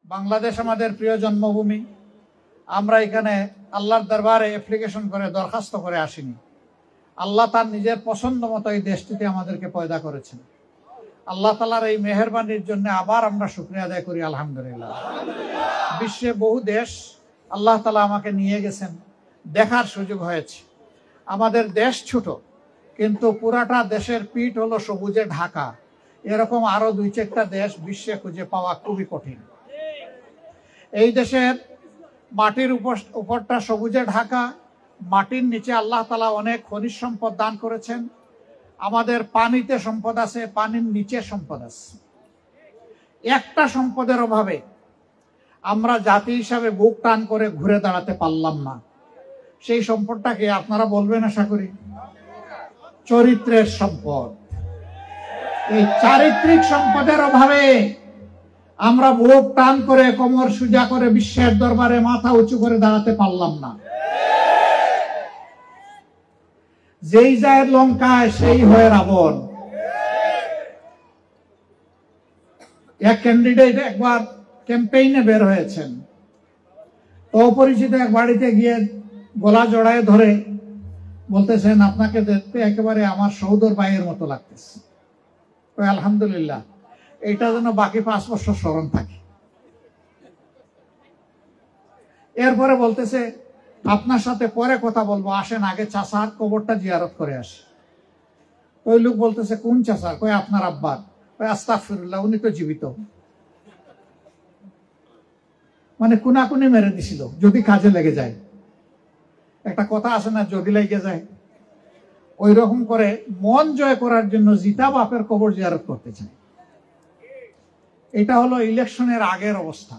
বাংলাদেশ আমাদের প্রিয় জন্মভূমি। আমরা এখানে আল্লাহর দরবারে অ্যাপ্লিকেশন করে দরখাস্ত করে আসিনি। আল্লাহ তার নিজের পছন্দ মতো এই দেশটিতে আমাদেরকে পয়দা করেছেন। আল্লাহ তাআলার এই মেহেরবানির জন্য আবার আমরা শুকরিয়া আদায় করি, আলহামদুলিল্লাহ। বিশ্বে বহু দেশ আল্লাহ তাআলা আমাকে নিয়ে গেছেন, দেখার সুযোগ হয়েছে। আমাদের দেশ ছোট, কিন্তু পুরাটা দেশের পিঠ হলো সবুজে ঢাকা। এরকম আরো 2-4টা দেশ বিশ্বে খুঁজে পাওয়া খুবই কঠিন। এই দেশের মাটির উপরটা সবুজে ঢাকা, মাটির নিচে আল্লাহ তাআলা অনেক খনিজ সম্পদ দান করেছেন। আমাদের পানিতে সম্পদ আছে, পানির নিচে সম্পদ আছে। একটা সম্পদের অভাবে আমরা জাতি হিসাবে বুক টান করে ঘুরে দাঁড়াতে পারলাম না। সেই সম্পদটাকে আপনারা বলবেন আশা করি, চরিত্রের সম্পদ। এই চারিত্রিক সম্পদের অভাবে আমরা বুক টান করে কোমর সোজা করে বিশ্বের দরবারে মাথা উঁচু করে দাঁড়াতে পারলাম না। যেই যায় লঙ্কায় সেই হয়ে রাবণ। এক ক্যান্ডিডেট একবার ক্যাম্পেইনে বের হয়েছেন, অপরিচিত এক বাড়িতে গিয়ে গলা জড়ায় ধরে বলতেছেন, আপনাকে দেখতে একেবারে আমার সহোদর ভাইয়ের মতো লাগতেছে। আলহামদুলিল্লাহ, এটা যেন বাকি 5 বছর স্মরণ থাকে। এরপরে বলতেছে, আপনার সাথে পরে কথা বলবো, আসেন আগে চাচার কবরটা জিয়ারত করে আসি। ওই লোক বলতেছে, কোন চাচার? কই আপনার আব্বার। কই আস্তাগফিরুল্লাহ, উনি তো জীবিত। মানে কুনাকুনি মেরে দিছিল, যদি কাজে লেগে যায়। একটা কথা আছে না, যদি লেগে যায়। ওই রকম করে মন জয় করার জন্য জিতা বাপের কবর জিয়ারত করতে চায়। এটা হলো ইলেকশনের আগের অবস্থা।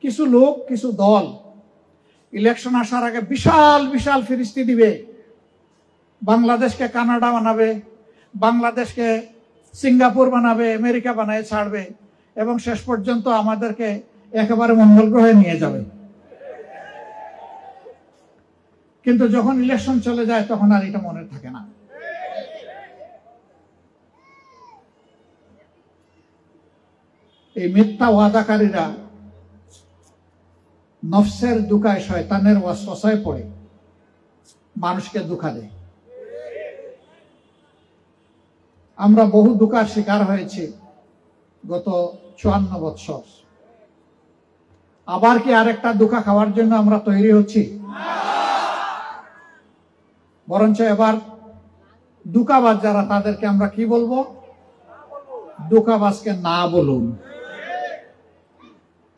কিছু লোক, কিছু দল ইলেকশন আসার আগে বিশাল বিশাল ফিরিস্তি দিবে, বাংলাদেশকে কানাডা বানাবে, বাংলাদেশকে সিঙ্গাপুর বানাবে, আমেরিকা বানায় ছাড়বে, এবং শেষ পর্যন্ত আমাদেরকে একেবারে মঙ্গল গ্রহে নিয়ে যাবে। কিন্তু যখন ইলেকশন চলে যায় তখন আর এটা মনে থাকে না। এই মিথ্যা ওয়াদাকারীরা নফসের দুঃখায়, শয়তানের ওয়াসওয়াসায় পড়ে মানুষকে ধোঁকা দেয়। আমরা বহু ধোঁকার শিকার হয়েছি গত 54 বছর। আবার কি আরেকটা ধোঁকা খাওয়ার জন্য আমরা তৈরি হচ্ছি? বরঞ্চ এবার ধোঁকাবাজ যারা, তাদেরকে আমরা কি বলবো? ধোঁকাবাজকে না বলুন।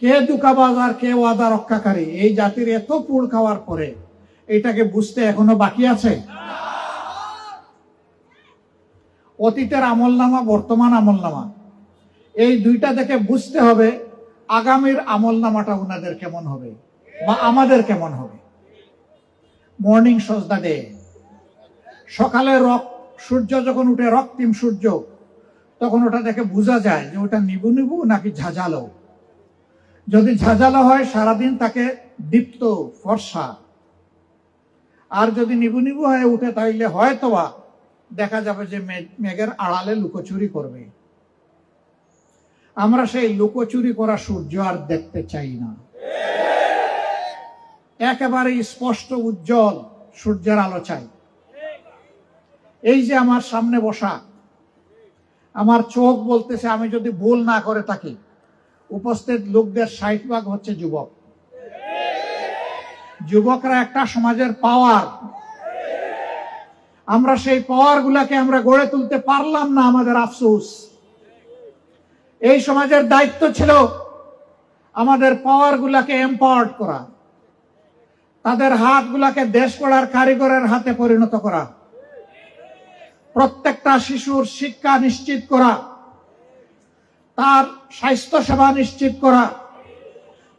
কে ধোঁকাবাজ আর কে ওয়াদা রক্ষাকারী, এই জাতির এত পুড় খাওয়ার পরে এটাকে বুঝতে এখনো বাকি আছে। অতীতের আমলনামা, বর্তমান আমলনামা, এই দুইটা দেখে বুঝতে হবে আগামীর আমলনামাটা ওনাদের কেমন হবে বা আমাদের কেমন হবে। মর্নিং সজদা ডে, সকালে সূর্য যখন উঠে, রক্তিম সূর্য, তখন ওটা দেখে বোঝা যায় যে ওটা নিবু নিবু নাকি ঝাঁঝালো। যদি ঝাঁঝালো হয় সারাদিন তাকে দীপ্ত ফর্সা, আর যদি নিবু নিবু হয়ে উঠে তাইলে হয়তোবা দেখা যাবে যে মেঘের আড়ালে লুকোচুরি করবে। আমরা সেই লুকোচুরি করা সূর্য আর দেখতে চাই না। একেবারে স্পষ্ট উজ্জ্বল সূর্যের আলো চাই। এই যে আমার সামনে বসা, আমার চোখ বলতেছে, আমি যদি ভুল না করে থাকি, উপস্থিত লোকদের 60% হচ্ছে যুবক। যুবকরা একটা সমাজের পাওয়ার। আমরা সেই পাওয়ার গুলাকে আমরা গড়ে তুলতে পারলাম না, আমাদের আফসোস। এই সমাজের দায়িত্ব ছিল আমাদের পাওয়ার গুলাকে এম্পাওয়ার্ড করা, তাদের হাত গুলাকে দেশ গড়ার কারিগরের হাতে পরিণত করা, প্রত্যেকটা শিশুর শিক্ষা নিশ্চিত করা, তার স্বাস্থ্য সেবা নিশ্চিত করা,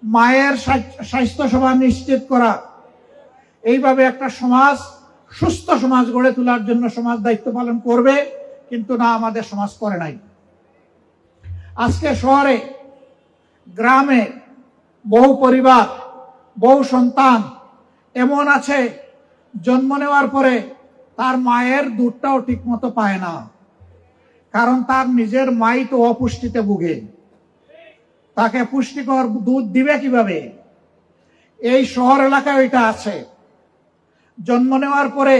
মায়ের স্বাস্থ্য সেবা নিশ্চিত করা। এইভাবে একটা সমাজ, সুস্থ সমাজ গড়ে তোলার জন্য সমাজ দায়িত্ব পালন করবে, কিন্তু না, আমাদের সমাজ করে নাই। আজকে শহরে, গ্রামে বহু পরিবার, বহু সন্তান এমন আছে, জন্ম নেওয়ার পরে তার মায়ের দুধটাও ঠিক মতো পায় না, কারণ তার নিজের মাই তো অপুষ্টিতে ভুগে। তাকে পুষ্টিকর দুধ দিবে কিভাবে? এই শহর এলাকায় ওইটা আছে। জন্ম নেওয়ার পরে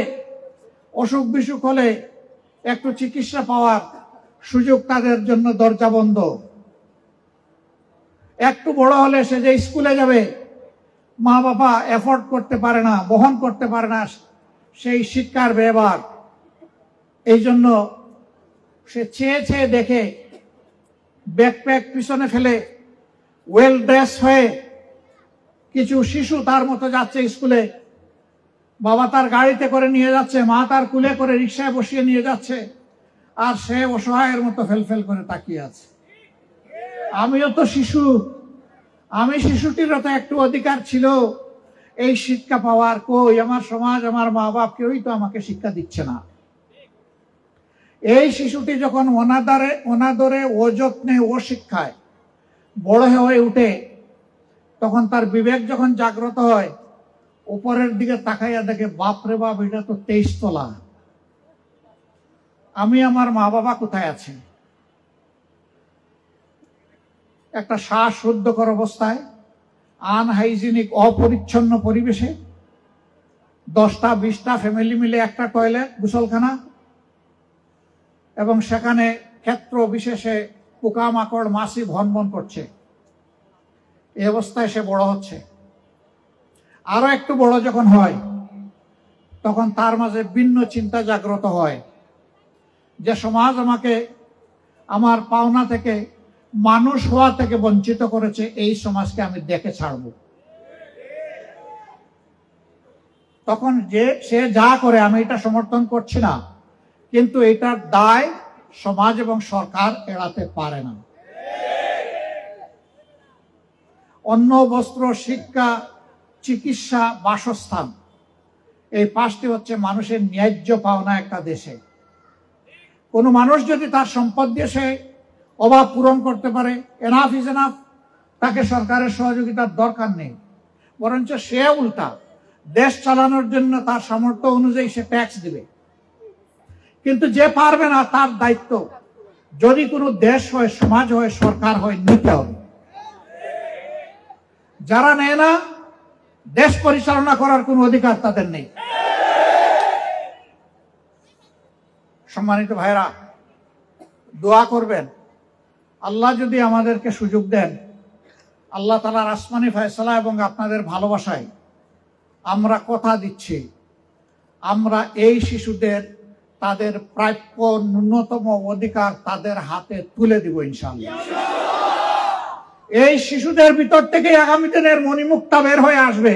অসুখ বিসুখ হলে একটু চিকিৎসা পাওয়ার সুযোগ তাদের জন্য দরজা বন্ধ। একটু বড় হলে সে যে স্কুলে যাবে, মা বাবা এফোর্ড করতে পারে না, বহন করতে পারে না সেই শিক্ষার ব্যবহার। এই জন্য সে চেয়ে চেয়ে দেখে ব্যাকপ্যাক পিছনে ফেলে ওয়েল ড্রেস হয়ে কিছু শিশু তার মতো যাচ্ছে স্কুলে, বাবা তার গাড়িতে করে নিয়ে যাচ্ছে, মা তার কুলে করে রিক্সায় বসিয়ে নিয়ে যাচ্ছে, আর সে অসহায়ের মতো ফেলফেল করে তাকিয়ে আছে। আমিও তো শিশু, আমি শিশুটিরও তো একটু অধিকার ছিল এই শিক্ষা পাওয়ার। কই আমার সমাজ, আমার মা বাপ কেউই তো আমাকে শিক্ষা দিচ্ছে না। এই শিশুটি যখন অনাদরে অযত্নে অশিক্ষায় বড় হয়ে উঠে, তখন তার বিবেক যখন জাগ্রত হয়, উপরের দিকে তাকাইয়া দেখে বাপরে বাপ, এটা তো 23 তলা, আমি আমার মা বাবা কোথায় আছে? একটা শ্বাসরুদ্ধকর অবস্থায়, আনহাইজিনিক অপরিচ্ছন্ন পরিবেশে, 10টা 20টা ফ্যামিলি মিলে একটা টয়লেট, গোসলখানা, এবং সেখানে ক্ষেত্র বিশেষে পোকামাকড় মাছি ভনভন করছে। এই অবস্থায় সে বড় হচ্ছে। আরো একটু বড় যখন হয়, তখন তার মাঝে ভিন্ন চিন্তা জাগ্রত হয় যে সমাজ আমাকে আমার পাওনা থেকে, মানুষ হওয়া থেকে বঞ্চিত করেছে, এই সমাজকে আমি দেখে ছাড়ব। তখন সে যা করে আমি এটা সমর্থন করছি না, কিন্তু এটার দায় সমাজ এবং সরকার এড়াতে পারে না। অন্ন, বস্ত্র, শিক্ষা, চিকিৎসা, বাসস্থান, এই 5টি হচ্ছে মানুষের ন্যায্য পাওনা একটা দেশে। কোনো মানুষ যদি তার সম্পদ দিয়ে সে অভাব পূরণ করতে পারে, এনাফ ইজ এনাফ, তাকে সরকারের সহযোগিতার দরকার নেই। বরঞ্চ সে উল্টা দেশ চালানোর জন্য তার সামর্থ্য অনুযায়ী সে ট্যাক্স দিবে। কিন্তু যে পারবে না, তার দায়িত্ব, যদি কোনো দেশ হয়, সমাজ হয়, সরকার হয়, নিতে হবে। যারা নেয় না, দেশ পরিচালনা করার কোনো অধিকার তাদের নেই। সম্মানিত ভাইরা, দোয়া করবেন, আল্লাহ যদি আমাদেরকে সুযোগ দেন, আল্লাহ তাআলার আসমানি ফয়সালা এবং আপনাদের ভালোবাসায় আমরা কথা দিচ্ছি, আমরা এই শিশুদের তাদের প্রাপ্য ন্যূনতম অধিকার তাদের হাতে তুলে দিব ইনশাআল্লাহ। এই শিশুদের ভিতর থেকে আগামী দিনের মণিমুক্তা বের হয়ে আসবে।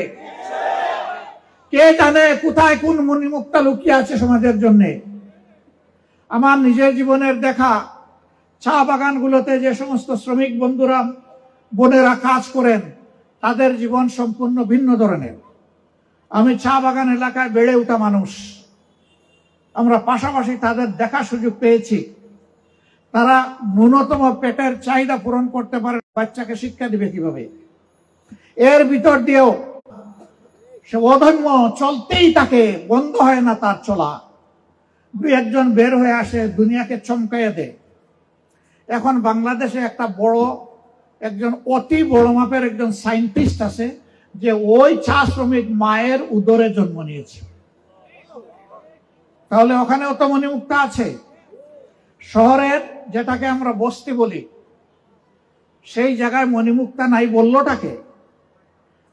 কে জানে কোথায় কোন মণিমুক্তা লুকিয়ে আছে সমাজের জন্য। আমার নিজের জীবনের দেখা চা বাগানগুলোতে যে সমস্ত শ্রমিক বন্ধুরা, বোনেরা কাজ করেন, তাদের জীবন সম্পূর্ণ ভিন্ন ধরনের। আমি চা বাগান এলাকায় বেড়ে ওঠা মানুষ, আমরা পাশাপাশি তাদের দেখা সুযোগ পেয়েছি। তারা ন্যূনতম পেটের চাহিদা পূরণ করতে পারে, বাচ্চাকে শিক্ষা দিবে কিভাবে? এর ভিতর দিয়েও সে অধর্ম চলতেই থাকে, বন্ধ হয় না তার চলা। 2-1 জন বের হয়ে আসে, দুনিয়াকে চমকাইয়া দেয়। এখন বাংলাদেশে একটা একজন অতি বড় মাপের একজন সায়েন্টিস্ট আছে, যে ওই চা শ্রমিক মায়ের উদরে জন্ম নিয়েছে। তাহলে ওখানেও তো মণিমুক্তা আছে। শহরের যেটাকে আমরা বস্তি বলি, সেই জায়গায় মণিমুক্তা নাই বললোটাকে।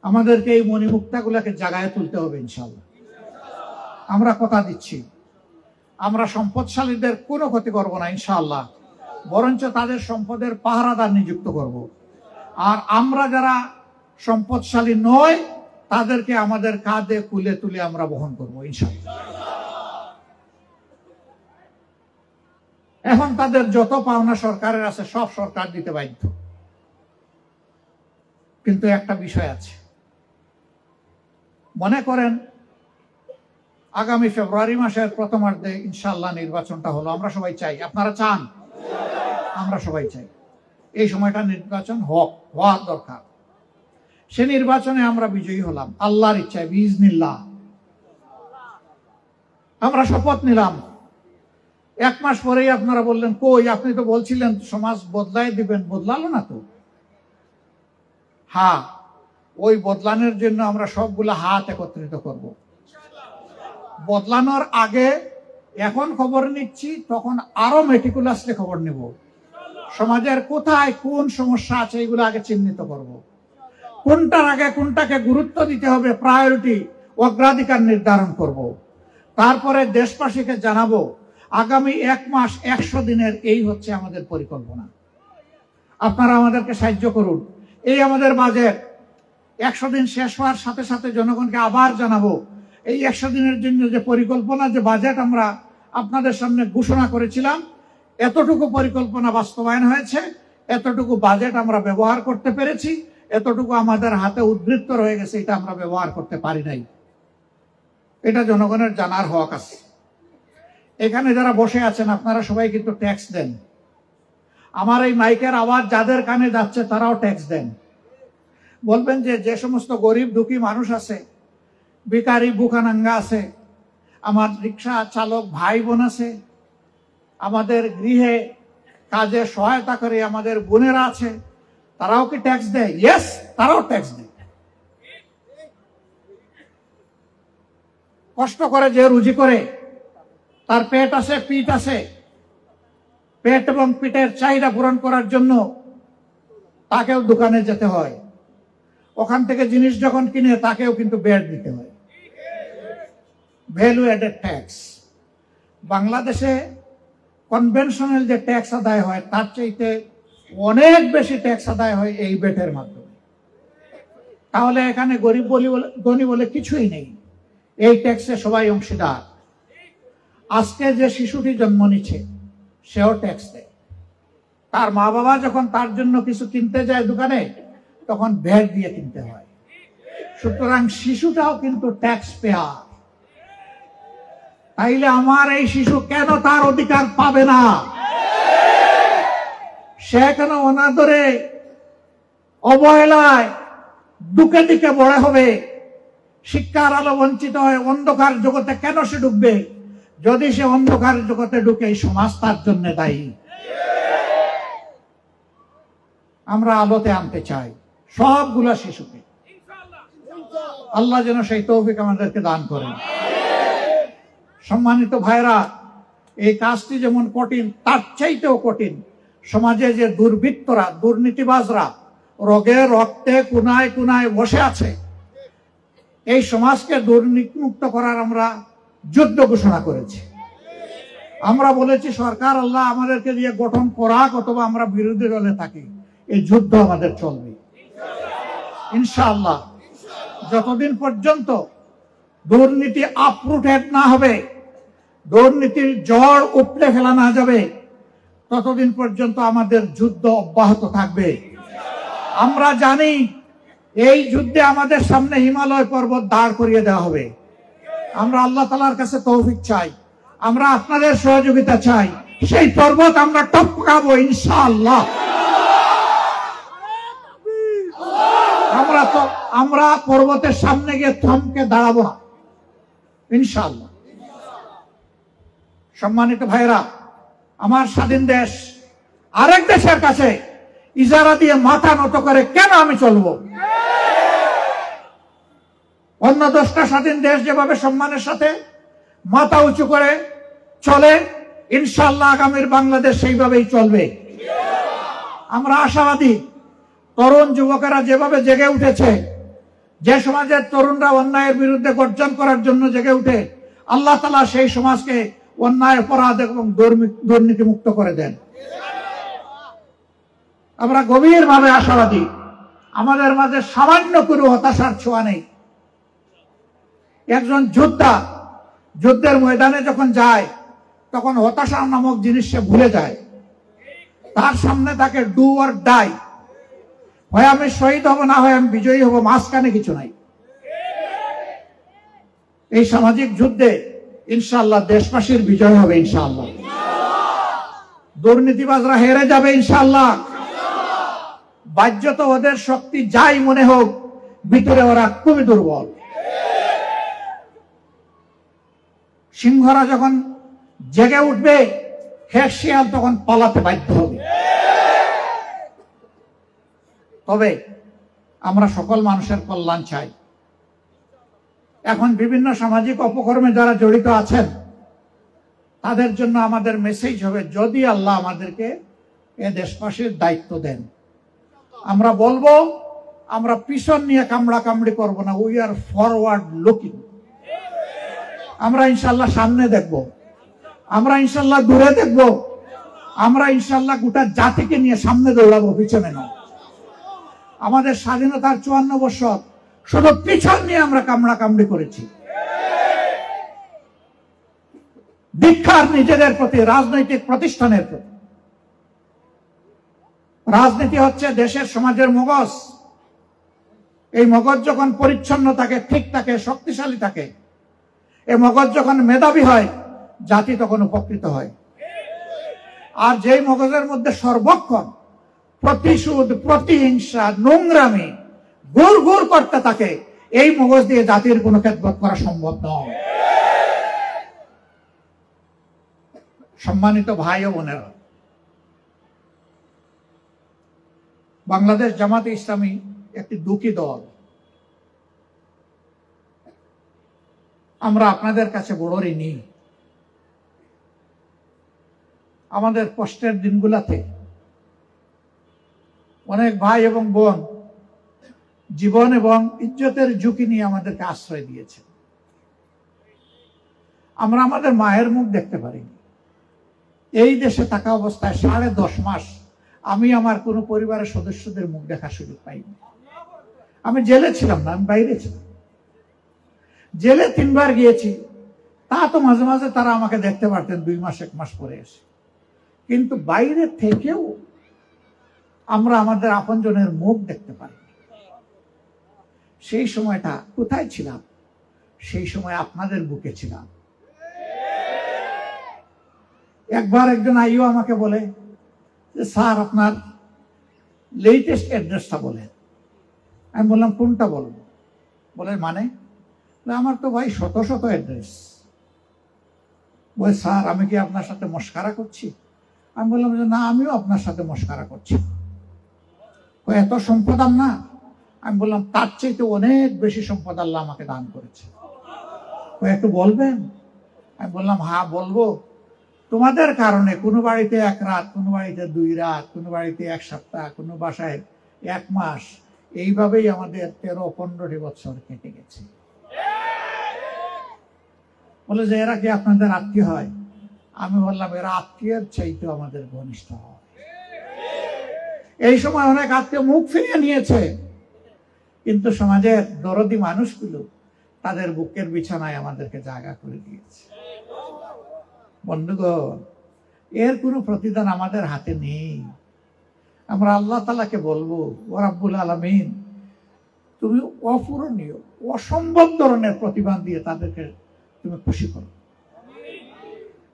আমাদেরকে এই মণিমুক্তাগুলোকে জায়গায় তুলতে হবে ইনশাআল্লাহ। আমরা কথা দিচ্ছি, আমরা সম্পদশালীদের কোনো ক্ষতি করব না ইনশাআল্লাহ, বরঞ্চ তাদের সম্পদের পাহারাদার নিযুক্ত করব। আর আমরা যারা সম্পদশালী নয়, তাদেরকে আমাদের কাঁধে কুলে তুলে আমরা বহন করবো ইনশাআল্লাহ। এখন তাদের যত পাওনা সরকারের আছে, সব সরকার দিতে বাধ্য। কিন্তু একটা বিষয় আছে, মনে করেন আগামী ফেব্রুয়ারি মাসের প্রথমার্ধে ইনশাআল্লাহ নির্বাচনটা হলো। আমরা সবাই চাই, আপনারা চান, আমরা সবাই চাই এই সময়টা নির্বাচন হওয়ার দরকার। সে নির্বাচনে আমরা বিজয়ী হলাম আল্লাহর ইচ্ছায়, বিইজনিল্লাহ। আমরা শপথ নিলাম। 1 মাস পরেই আপনারা বললেন, কই আপনি তো বলছিলেন সমাজ বদলাই দিবেন, বদলালো না তো। হ্যাঁ, ওই বদলানোর জন্য আমরা সবগুলো হাত একত্রিত করব। বদলানোর আগে এখন খবর নিচ্ছি, তখন আরো মেটিকুলাসলি খবর নেব। সমাজের কোথায় কোন সমস্যা আছে এগুলো আগে চিহ্নিত করব। কোনটার আগে কোনটাকে গুরুত্ব দিতে হবে, প্রায়োরিটি, অগ্রাধিকার নির্ধারণ করব। তারপরে দেশবাসীকে জানাবো আগামী 1 মাস 100 দিনের এই হচ্ছে আমাদের পরিকল্পনা। আপনারা আমাদেরকে সাহায্য করুন। এই আমাদের বাজেট 100 দিন শেষ হওয়ার সাথে সাথে জনগণকে আবার জানাবো এই 100 দিনের জন্য যে পরিকল্পনা, যে বাজেট আমরা আপনাদের সামনে ঘোষণা করেছিলাম, এতটুকু পরিকল্পনা বাস্তবায়ন হয়েছে, এতটুকু বাজেট আমরা ব্যবহার করতে পেরেছি, এতটুকু আমাদের হাতে উদ্বৃত্ত রয়ে গেছে, এটা আমরা ব্যবহার করতে পারি নাই। এটা জনগণের জানার হক আছে। এখানে যারা বসে আছেন আপনারা সবাই কিন্তু ট্যাক্স দেন। আমার এই মাইকের আওয়াজ যাদের কানে যাচ্ছে তারাও ট্যাক্স দেন। বলবেন যে সমস্ত গরিব দুঃখী মানুষ আছে, বেকারি বুকানাঙ্গা আছে, আমার রিক্সা চালক ভাই বোন আছে, আমাদের গৃহে কাজে সহায়তা করে আমাদের বোনেরা আছে, তারাও কি ট্যাক্স দেয়? ইয়েস, তারাও ট্যাক্স দেয়। কষ্ট করে যে রুজি করে, তার পেট আছে, পিঠ আছে, পেট এবং পিঠের চাহিদা পূরণ করার জন্য তাকেও দোকানে যেতে হয়। ওখান থেকে জিনিস যখন কিনে তাকেও কিন্তু ব্যাট দিতে হয়, ভ্যালু অ্যাডেড ট্যাক্স। বাংলাদেশে কনভেনশনাল যে ট্যাক্স আদায় হয় তার চাইতে অনেক বেশি ট্যাক্স আদায় হয় এই ব্যাটের মাধ্যমে। তাহলে এখানে গরিব ধনী বলে কিছুই নেই, এই ট্যাক্সে সবাই অংশীদার। আজকে যে শিশুটি জন্ম নিচ্ছে সেও ট্যাক্স দেয়। তার মা বাবা যখন তার জন্য কিছু কিনতে যায় দোকানে, তখন ভ্যাট দিয়ে কিনতে হয়। সুতরাং শিশুটাও কিন্তু ট্যাক্স পেয়ার। তাইলে আমার এই শিশু কেন তার অধিকার পাবে না? সে কেন অনাদরে, অবহেলায়, দুঃখে দিকে বড় হবে? শিক্ষার আলো বঞ্চিত হয়ে অন্ধকার জগতে কেন সে ঢুকবে? যদি সে অন্ধকার জগতে ঢুকে, এই সমাজ তার জন্য দায়ী। আমরা আলোতে আনতে চাই সবগুলা শিশুকে। আল্লাহ যেন সেই তৌফিক আমাদেরকে দান করেন। সম্মানিত ভাইরা, এই কাজটি যেমন কঠিন, তার চাইতেও কঠিন সমাজে যে দুর্বৃত্তরা, দুর্নীতিবাজরা রোগে রক্তে কোনায় কোনায় বসে আছে, এই সমাজকে দুর্নীতিমুক্ত করার আমরা যুদ্ধ ঘোষণা করেছি। আমরা বলেছি সরকার আল্লাহ আমাদেরকে দিয়ে গঠন করাক, অথবা আমরা বিরোধী দলে থাকি, এই যুদ্ধ আমাদের চলবে ইনশাআল্লাহ। যতদিন পর্যন্ত দুর্নীতি আপরুটেড না হবে, দুর্নীতির জড় উপড়ে ফেলা না যাবে, ততদিন পর্যন্ত আমাদের যুদ্ধ অব্যাহত থাকবে। আমরা জানি এই যুদ্ধে আমাদের সামনে হিমালয় পর্বত দাঁড় করিয়ে দেওয়া হবে। আমরা আল্লাহ তাআলার কাছে তৌফিক চাই, আমরা আপনাদের সহযোগিতা চাই, সেই পর্বত আমরা টপকাবো ইনশাআল্লাহ। আমরা পর্বতের সামনে গিয়ে থমকে দাঁড়াবো না ইনশাআল্লাহ। সম্মানিত ভাইরা, আমার স্বাধীন দেশ আরেক দেশের কাছে ইজারা দিয়ে মাথা নত করে কেন আমি চলবো? অন্য 10টা স্বাধীন দেশ যেভাবে সম্মানের সাথে মাথা উঁচু করে চলে, ইনশাআল্লাহ আগামীর বাংলাদেশ সেইভাবেই চলবে। আমরা আশাবাদী। তরুণ যুবকেরা যেভাবে জেগে উঠেছে, যে সমাজের তরুণরা অন্যায়ের বিরুদ্ধে গর্জন করার জন্য জেগে উঠে, আল্লাহ তাআলা সেই সমাজকে অন্যায়, অপরাধ এবং দুর্নীতি মুক্ত করে দেন। আমরা গভীরভাবে আশাবাদী। আমাদের মাঝে সামান্য কোনো হতাশার ছোঁয়া নেই। একজন যোদ্ধা যুদ্ধের ময়দানে যখন যায়, তখন হতাশা নামক জিনিস সে ভুলে যায়। তার সামনে তাকে ডু অর ডাই, হয় আমি শহীদ হব, না হয় আমি বিজয়ী হব, মাঝখানে কিছু নাই। এই সামাজিক যুদ্ধে ইনশাআল্লাহ দেশবাসীর বিজয় হবে ইনশাআল্লাহ। দুর্নীতিবাজরা হেরে যাবে ইনশাআল্লাহ। বাহ্যত ওদের শক্তি যাই মনে হোক, ভিতরে ওরা খুবই দুর্বল। সিংহরা যখন জেগে উঠবে, খের শিয়াল তখন পালাতে বাধ্য হবে। তবে আমরা সকল মানুষের কল্যাণ চাই। এখন বিভিন্ন সামাজিক অপকর্মে যারা জড়িত আছেন তাদের জন্য আমাদের মেসেজ হবে, যদি আল্লাহ আমাদেরকে এ দেশবাসীর দায়িত্ব দেন, আমরা বলবো আমরা পিছন নিয়ে কামড়া কামড়ি করবো না, উই আর ফরওয়ার্ড লুকিং। আমরা ইনশাল্লাহ সামনে দেখব, আমরা ইনশাল্লাহ দূরে দেখব, আমরা ইনশাল্লাহ গোটা জাতিকে নিয়ে সামনে দৌড়াবো, পিছনে নয়। আমাদের স্বাধীনতার 54 বছর শুধু পিছন নিয়ে আমরা কামড়া কামড়ি করেছি। দীক্ষার নিজেদের প্রতি, রাজনৈতিক প্রতিষ্ঠানের প্রতি। রাজনীতি হচ্ছে দেশের সমাজের মগজ। এই মগজ যখন পরিচ্ছন্ন থাকে, ঠিক থাকে, শক্তিশালী থাকে, এই মগজ যখন মেধাবী হয়, জাতি তখন উপকৃত হয়। আর যেই মগজের মধ্যে সর্বক্ষণ প্রতিশোধ, প্রতিহিংসা, নোংরামি গুড় গুড় করতে থাকে, এই মগজ দিয়ে জাতির কোনো খেদমত করা সম্ভব নয়। সম্মানিত ভাই ও বোনেরা, বাংলাদেশ জামাতে ইসলামী একটি দুঃখী দল। আমরা আপনাদের কাছে বড় ঋণী। আমাদের কষ্টের দিনগুলাতে অনেক ভাই এবং বোন জীবন এবং ইজ্জতের ঝুঁকি নিয়ে আমাদেরকে আশ্রয় দিয়েছে। আমরা আমাদের মায়ের মুখ দেখতে পারিনি। এই দেশে থাকা অবস্থায় 10.5 মাস আমি আমার কোনো পরিবারের সদস্যদের মুখ দেখার সুযোগ পাইনি। আমি জেলে ছিলাম না, আমি বাইরে ছিলাম। জেলে 3 বার গিয়েছি, তা তো মাঝে মাঝে তারা আমাকে দেখতে পারতেন 2 মাস 1 মাস পরে এসে। কিন্তু বাইরে থেকেও আমরা আমাদের আপনজনের মুখ দেখতে পারি। সেই সময়টা কোথায় ছিলাম? সেই সময় আপনাদের বুকে ছিলাম। একবার একজন আইও আমাকে বলে যে, স্যার আপনার লেটেস্ট অ্যাড্রেসটা বলেন। আমি বললাম কোনটা বলবো? বলে মানে? আমার তো ভাই শত শত অ্যাড্রেস। বলে স্যার আমি কি আপনার সাথে মস্কারা করছি? আমি বললাম যে না, আমিও আপনার সাথে মস্কারা করছি। এত সম্পদ না? আমি বললাম তার চাইতে অনেক বেশি সম্পদ আল্লাহ আমাকে দান করেছে। একটু বলবেন? আমি বললাম হ্যাঁ বলবো। তোমাদের কারণে কোনো বাড়িতে 1 রাত, কোনো বাড়িতে 2 রাত, কোনো বাড়িতে 1 সপ্তাহ, কোনো বাসায় 1 মাস, এইভাবেই আমাদের 13-15 বছর কেটে গেছে। বলে যে এরা কি আপনাদের আত্মীয় হয়? আমি বললাম এরা আত্মীয়ের চাইতে আমাদের ঘনিষ্ঠ হয়। এই সময় অনেক আত্মীয় মুখ ফিরিয়ে নিয়েছে, কিন্তু সমাজের দরদি মানুষগুলো তাদের বুকের বিছানায় আমাদেরকে জায়গা করে দিয়েছে। বন্ধুগণ, এর কোনো প্রতিদান আমাদের হাতে নেই। আমরা আল্লাহ তাআলাকে বলবো, ও রাব্বুল আলামিন, তুমি অপূরণীয়, অসম্ভব ধরনের প্রতিদান দিয়ে তাদেরকে তুমি খুশি করো।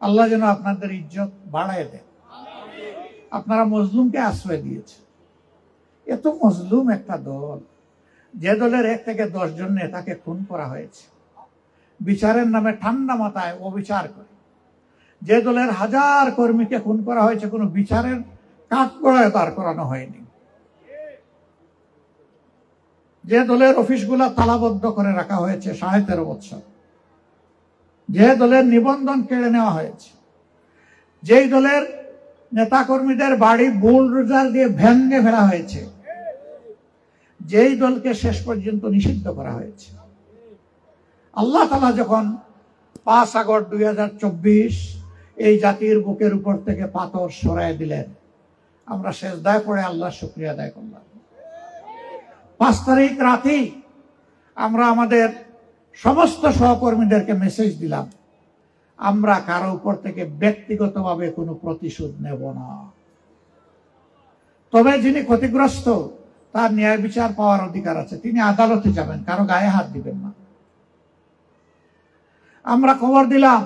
আল্লাহ যেন আপনাদের ইজ্জত বাড়ায় দেন। আপনারা মজলুমকে আশ্রয় দিয়েছে। এত মজলুম একটা দল, যে দলের 1 থেকে 10 জন নেতাকে খুন করা হয়েছে, বিচারের নামে ঠান্ডা মাথায় অবিচার করে। যে দলের 1000 কর্মীকে খুন করা হয়েছে, কোনো বিচারের কাঠগড়ায় দাঁড় করানো হয়নি। যে দলের অফিসগুলা তালাবদ্ধ করে রাখা হয়েছে 13.5 বছর, যে দলের নিবন্ধন কেড়ে নেওয়া হয়েছে, যেই দলের নেতাকর্মীদের বাড়ি বুলডোজার দিয়ে ভেঙে ফেলা হয়েছে, যেই দলকে শেষ পর্যন্ত নিষিদ্ধ করা হয়েছে। আল্লাহ তাআলা যখন 5 আগস্ট 2024 এই জাতির বুকের উপর থেকে পাথর সরায় দিলেন, আমরা সেজদায় পড়ে আল্লাহর শুকরিয়া আদায় করলাম। 5 তারিখ রাতেই আমরা আমাদের সমস্ত সহকর্মীদেরকে মেসেজ দিলাম, আমরা কারো উপর থেকে ব্যক্তিগতভাবে কোনো প্রতিশোধ নেব না। তবে যিনি ক্ষতিগ্রস্ত তার ন্যায় বিচার পাওয়ার অধিকার আছে, তিনি আদালতে যাবেন, কারো গায়ে হাত দিবেন না। আমরা খবর দিলাম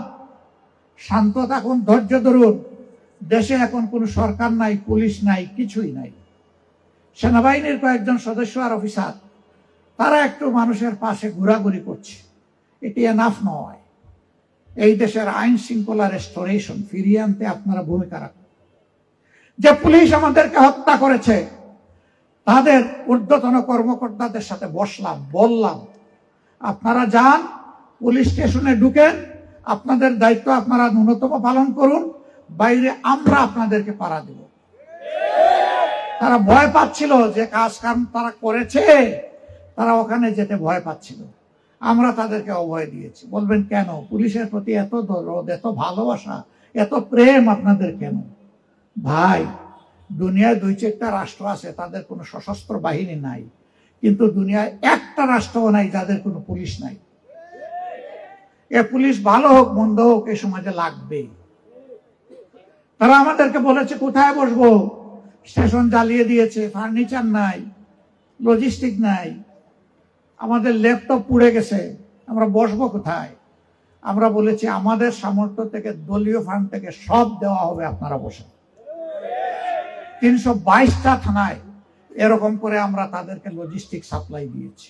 শান্ত থাকুন, ধৈর্য ধরুন। দেশে এখন কোনো সরকার নাই, পুলিশ নাই, কিছুই নাই। সেনাবাহিনীর কয়েকজন সদস্য আর অফিসার তারা একটু মানুষের পাশে ঘোরাঘুরি করছে, এটি এনাফ নয়। এই দেশের আইন শৃঙ্খলা রেস্টোরেশন ফিরিয়ে আনতে আপনারা ভূমিকা রাখুন। যে পুলিশ আমাদেরকে হত্যা করেছে তাদের ঊর্ধ্বতন কর্মকর্তাদের সাথে বসলাম, বললাম আপনারা যান, পুলিশ স্টেশনে ঢুকেন, আপনাদের দায়িত্ব আপনারা ন্যূনতম পালন করুন, বাইরে আমরা আপনাদেরকে পাড়া দেব। তারা ভয় পাচ্ছিল যে কাজ কাম তারা করেছে, তারা ওখানে যেতে ভয় পাচ্ছিল। আমরা তাদেরকে অভয় দিয়েছি। বলবেন কেন? পুলিশের প্রতি এত দরদ, এত ভালোবাসা, এত প্রেম আপনাদের কেন? ভাই, দুনিয়ায় 2-4টা রাষ্ট্র আছে, তাদের কোনো সশস্ত্র বাহিনী নাই, কিন্তু দুনিয়ায় একটা রাষ্ট্রও নাই যাদের কোনো পুলিশ নাই। এ পুলিশ ভালো হোক মন্দ হোক এই সমাজে লাগবে। তারা আমাদেরকে বলেছে কোথায় বসবো, স্টেশন জ্বালিয়ে দিয়েছে, ফার্নিচার নাই, লজিস্টিক নাই, আমাদের ল্যাপটপ পুড়ে গেছে, আমরা বসবো কোথায়? আমরা বলেছি আমাদের সামর্থ্য থেকে, দলীয় ফান্ড থেকে সব দেওয়া হবে, আপনারা বসে। 322টা থানায় এরকম করে আমরা তাদেরকে লজিস্টিক সাপ্লাই দিয়েছি।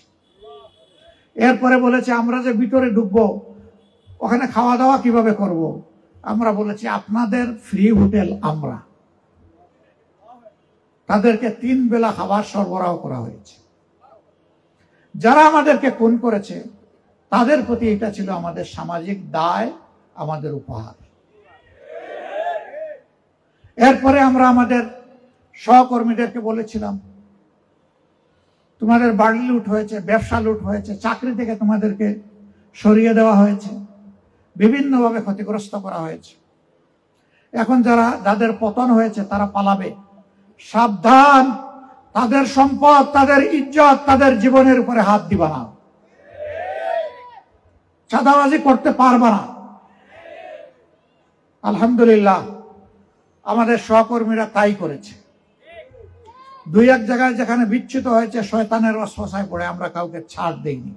এরপরে বলেছে আমরা যে ভিতরে ঢুকবো, ওখানে খাওয়া দাওয়া কিভাবে করব? আমরা বলেছি আপনাদের ফ্রি হোটেল আমরা। তাদেরকে 3 বেলা খাবার সরবরাহ করা হয়েছে। যারা আমাদেরকে খুন করেছে তাদের প্রতি এটা ছিল আমাদের সামাজিক দায়, আমাদের উপহার। এরপরে আমরা আমাদের সহকর্মীদেরকে বলেছিলাম তোমাদের বাড়ি লুট হয়েছে, ব্যবসা লুট হয়েছে, চাকরি থেকে তোমাদেরকে সরিয়ে দেওয়া হয়েছে, বিভিন্নভাবে ক্ষতিগ্রস্ত করা হয়েছে। এখন যাদের পতন হয়েছে তারা পালাবে, সাবধান, তাদের সম্পদ, তাদের ইজ্জত, তাদের জীবনের উপরে হাত দিবা না, চাঁদাবাজি করতে পারবা না। আলহামদুলিল্লাহ আমাদের সহকর্মীরা তাই করেছে। 2-1 জায়গায় যেখানে বিচ্যুত হয়েছে, শয়তানের ওয়াসওয়াসায় পড়ে আমরা কাউকে ছাড় দেইনি।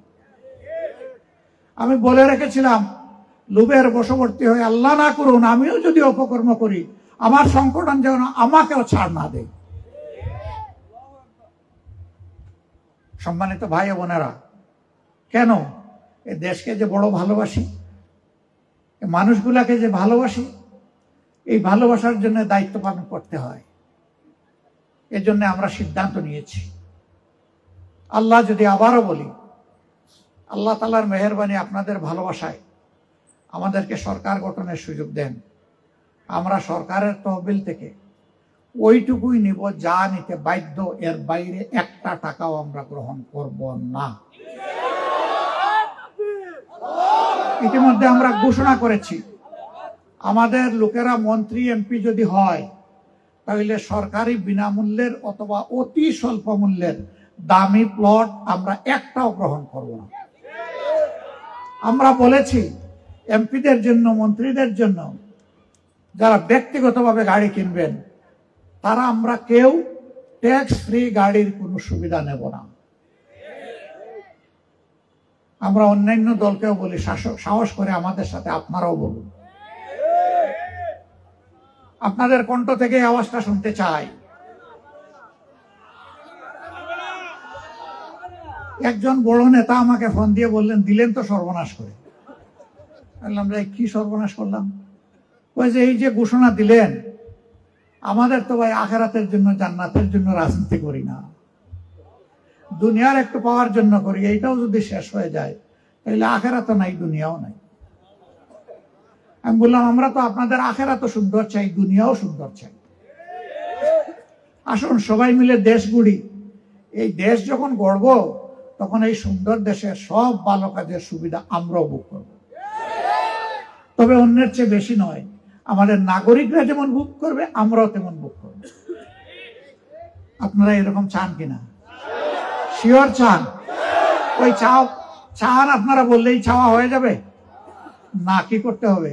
আমি বলে রেখেছিলাম লোভের বশবর্তী হয়ে আল্লাহ না করুন আমিও যদি অপকর্ম করি, আমার সংকটন যেন আমাকেও ছাড় না দেয়। সম্মানিত ভাই বোনেরা, কেন এই দেশকে যে বড় ভালোবাসি, মানুষগুলাকে যে ভালোবাসি, এই ভালোবাসার জন্য দায়িত্ব পালন করতে হয়। এজন্য আমরা সিদ্ধান্ত নিয়েছি, আল্লাহ যদি আবারও বলি, আল্লাহ তাআলার মেহেরবানি আপনাদের ভালোবাসায় আমাদেরকে সরকার গঠনের সুযোগ দেন, আমরা সরকারের তহবিল থেকে ওইটুকুই নিব যা নিতে বাধ্য, এর বাইরে 1টা টাকাও আমরা গ্রহণ করব না। ইতিমধ্যে আমরা ঘোষণা করেছি আমাদের লোকেরা মন্ত্রী এমপি যদি হয় তাহলে সরকারি বিনামূল্যের অথবা অতি স্বল্প মূল্যের দামি প্লট আমরা একটাও গ্রহণ করব না। আমরা বলেছি এমপিদের জন্য, মন্ত্রীদের জন্য যারা ব্যক্তিগতভাবে গাড়ি কিনবেন, তারা আমরা কেউ ট্যাক্স ফ্রি গাড়ির কোনো সুবিধা নেব না। আমরা অন্যান্য দলকেও বলি, সাহস করে আমাদের সাথে আপনারাও বলুন। আপনাদের কণ্ঠ থেকে আওয়াজটা শুনতে চাই। একজন বড় নেতা আমাকে ফোন দিয়ে বললেন, দিলেন তো সর্বনাশ করে। বললাম কি সর্বনাশ করলাম? ওই যে এই যে ঘোষণা দিলেন, আমাদের তো ভাই আখিরাতের জন্য, জান্নাতের জন্য রাজনীতি করি না, দুনিয়ার একটু পাওয়ার জন্য করি। এইটাও যদি শেষ হয়ে যায় তাহলে আখিরাতও নাই, দুনিয়াও নাই। আমি বললাম আমরা তো আপনাদের আখিরাতও সুন্দর চাই, দুনিয়াও সুন্দর চাই। আসুন সবাই মিলে দেশ গড়ি। এই দেশ যখন গড়ব তখন এই সুন্দর দেশের সব ভালো কাজের সুবিধা আমরাও ভোগ করব। তবে অন্যের চেয়ে বেশি নয়, আমাদের নাগরিকরা যেমন ভোগ করবে আমরাও তেমন ভোগ করব। আপনারা এরকম চান কিনা? শিওর চান? ওই চান আপনারা বললেই চাওয়া হয়ে যাবে না? কি করতে হবে?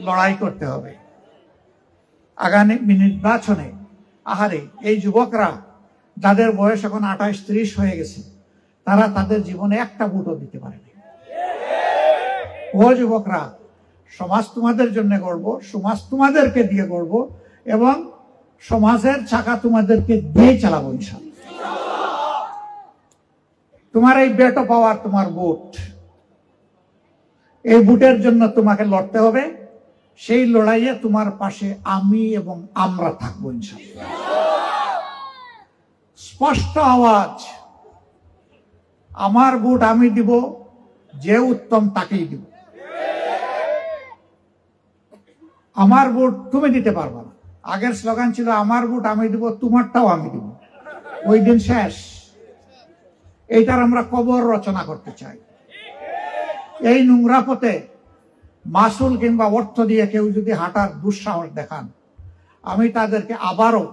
লড়াই করতে হবে। আগামী নির্বাচনে আহারে এই যুবকরা যাদের বয়স এখন 28-30 হয়ে গেছে, তারা তাদের জীবনে একটা ভোটও দিতে পারেনি। ও যুবকরা, সমাজ তোমাদের জন্য গড়ব, সমাজ তোমাদেরকে দিয়ে গড়ব, এবং সমাজের চাকা তোমাদেরকে দিয়ে চালাবো ইনশাআল্লাহ। তোমার এই বেটো পাওয়ার তোমার ভোট, এই ভোটের জন্য তোমাকে লড়তে হবে। সেই লড়াইয়ে তোমার পাশে আমি এবং আমরা থাকবো ইনশাআল্লাহ। স্পষ্ট আওয়াজ, আমার ভোট আমি দিব, যে উত্তম তাকেই দিব। আমার ভোট তুমি দিতে পারবা না। আগের স্লোগান ছিল আমার ভোট আমি দিব, তোমারটাও আমি দিব। ওই দিন শেষ। এইটার আমরা কবর রচনা করতে চাই। এই নোংরা পথে মাসুল কিংবা অর্থ দিয়ে কেউ যদি হাঁটার দুঃসাহস দেখান, আমি তাদেরকে আবারও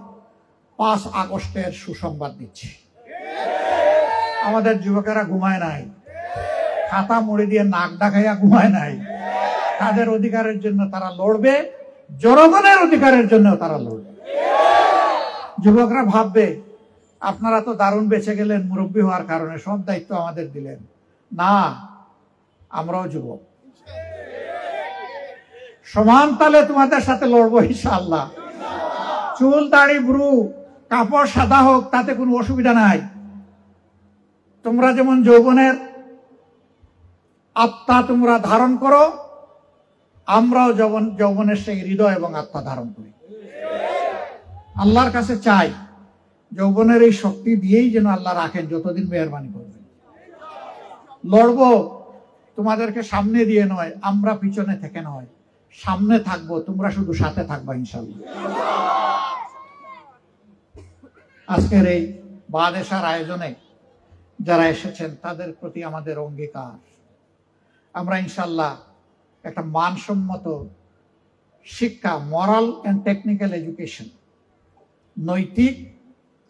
5 আগস্টের সুসংবাদ দিচ্ছি। আমাদের যুবকেরা ঘুমায় নাই, খাতা মুড়ি দিয়ে নাক ডাকাইয়া ঘুমায় নাই। তাদের অধিকারের জন্য তারা লড়বে, জনগণের অধিকারের জন্য তারা লড়বে। যুবকরা ভাববে আপনারা তো দারুণ বেঁচে গেলেন মুরব্বী হওয়ার কারণে, সব দায়িত্ব আমাদের দিলেন। না, আমরাও যুবক, সমান তালে তোমাদের সাথে লড়বো ইনশাআল্লাহ। চুল দাড়ি ব্রু কাপড় সাদা হোক, তাতে কোনো অসুবিধা নাই। তোমরা যেমন যৌবনের আত্মা তোমরা ধারণ করো, আমরাও যৌবনের সেই হৃদয় এবং আত্মা ধারণ করি। আল্লাহর কাছে চাই যৌবনের এই শক্তি দিয়েই যেন আল্লাহ রাখেন, যতদিন মেহরবানি করবেন। লড়বো তোমাদেরকে সামনে দিয়ে নয়, আমরা পিছনে থেকে নয়, সামনে থাকবো, তোমরা শুধু সাথে থাকবা ইনশাআল্লাহ। আজকের এই বাদেশার আয়োজনে যারা এসেছেন তাদের প্রতি আমাদের অঙ্গীকার, আমরা ইনশাআল্লাহ একটা মানসম্মত শিক্ষা, মরাল এন্ড টেকনিক্যাল এডুকেশন, নৈতিক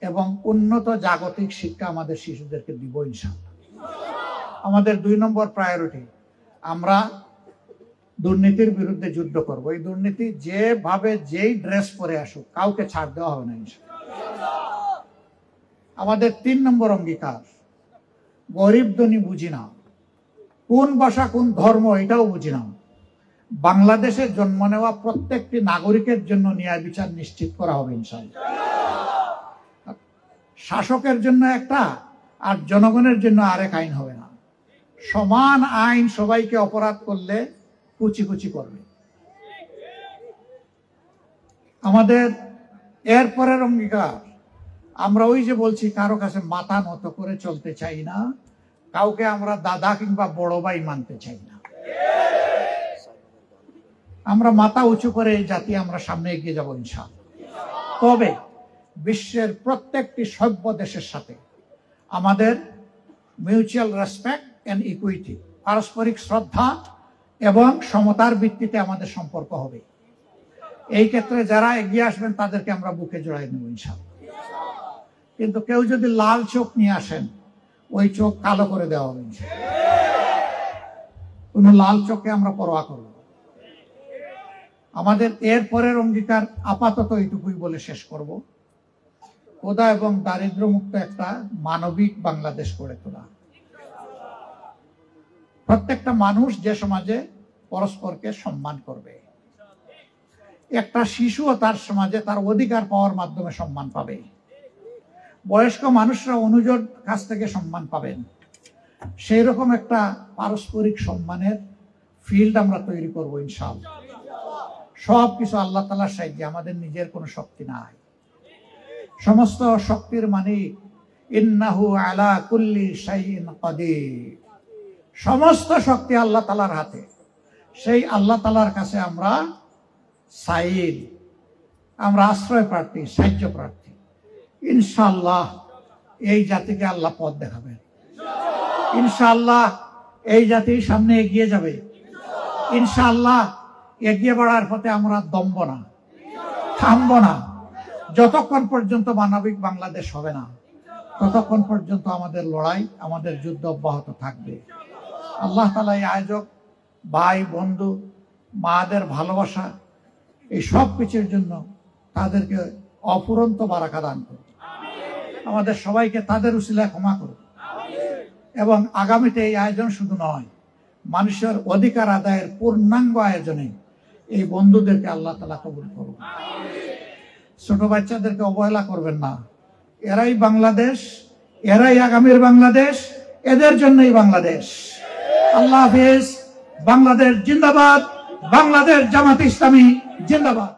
এবং উন্নত জাগতিক শিক্ষা আমাদের শিশুদেরকে দিব ইনশাআল্লাহ। আমাদের 2 নম্বর প্রায়োরিটি, আমরা দুর্নীতির বিরুদ্ধে যুদ্ধ করব। এই দুর্নীতি যেভাবে যেই ড্রেস পরে আসুক, কাউকে ছাড় দেওয়া হবে না ইনশাআল্লাহ। আমাদের 3 নম্বর অঙ্গীকার, গরিব ধনী বুঝি না, কোন ভাষা কোন ধর্ম এটাও বুঝি না, বাংলাদেশে জন্ম নেওয়া প্রত্যেকটি নাগরিকের জন্য ন্যায় বিচার নিশ্চিত করা হবে ইনশাআল্লাহ। শাসকের জন্য একটা আর জনগণের জন্য আরেক আইন হবে না। সমান আইন, সবাইকে অপরাধ করলে কুচি কুচি করবে। আমাদের এরপরের অঙ্গীকার, আমরা ওই যে বলছি কারো কাছে মাথা নত করে চলতে চাই না, কাউকে আমরা দাদা কিংবা বড় ভাই মানতে চাই না। আমরা মাথা উঁচু করে এই জাতি আমরা সামনে এগিয়ে যাব ইনশাআল্লাহ। তবে বিশ্বের প্রত্যেকটি সভ্য দেশের সাথে আমাদের মিউচুয়াল রেসপেক্ট এন্ড ইকুইটি, পারস্পরিক শ্রদ্ধা এবং সমতার ভিত্তিতে আমাদের সম্পর্ক হবে। এই ক্ষেত্রে যারা এগিয়ে আসবেন তাদেরকে আমরা বুকে জড়াই নেব ইনশাআল্লাহ। কিন্তু কেউ যদি লাল চোখ নিয়ে আসেন, ওই চোখ কালো করে দেওয়া হবে ইনশাআল্লাহ। কোন লাল চোখকে আমরা পরোয়া করব। আমাদের এরপরের অঙ্গীকার আপাতত এইটুকুই বলে শেষ করব, ক্ষুধা এবং দারিদ্র মুক্ত একটা মানবিক বাংলাদেশ গড়ে তোলা। প্রত্যেকটা মানুষ যে সমাজে পরস্পরকে সম্মান করবে, একটা শিশুও তার সমাজে তার অধিকার পাওয়ার মাধ্যমে সম্মান পাবে, বয়স্ক মানুষরা অনুজোর কাছ থেকে সম্মান পাবেন, সেই রকম একটা পারস্পরিক সম্মানের ফিল্ড আমরা তৈরি করব ইনশাআল্লাহ। সবকিছু আল্লাহ তাআলার সাহায্যে, আমাদের নিজের কোনো শক্তি নাই। সমস্ত শক্তির মালিক ইন্নাহু আলা কুল্লি শাইইন কাদির। সমস্ত শক্তি আল্লাহ তাআলার হাতে। সেই আল্লাহ তাআলার কাছে আমরা সাইল, আমরা আশ্রয় প্রার্থী, সাহায্য প্রার্থী। ইনশাআল্লাহ এই জাতিকে আল্লাহ পথ দেখাবেন। ইনশাআল্লাহ এই জাতি সামনে এগিয়ে যাবে। ইনশাআল্লাহ এগিয়ে বাড়ার পথে আমরা দম্ব না, থামব না। যতক্ষণ পর্যন্ত মানবিক বাংলাদেশ হবে না, ততক্ষণ পর্যন্ত আমাদের লড়াই, আমাদের যুদ্ধ অব্যাহত থাকবে। আল্লাহ তাআলা এই আয়োজক ভাই বন্ধু মাদের ভালোবাসা, এই সব কিছুর জন্য তাদেরকে অফুরন্ত বারাকা দান করুন। আমাদের সবাইকে তাদের উসিলায় ক্ষমা করুন। এবং আগামীতে এই আয়োজন শুধু নয়, মানুষের অধিকার আদায়ের পূর্ণাঙ্গ আয়োজনে এই বন্ধুদেরকে আল্লাহ তাআলা কবুল করুন। ছোট বাচ্চাদেরকে অবহেলা করবেন না। এরাই বাংলাদেশ, এরাই আগামীর বাংলাদেশ, এদের জন্যই বাংলাদেশ। আল্লাহ হাফেজ। বাংলাদেশ জিন্দাবাদ। বাংলাদেশ জামাত ইসলামী জিন্দাবাদ।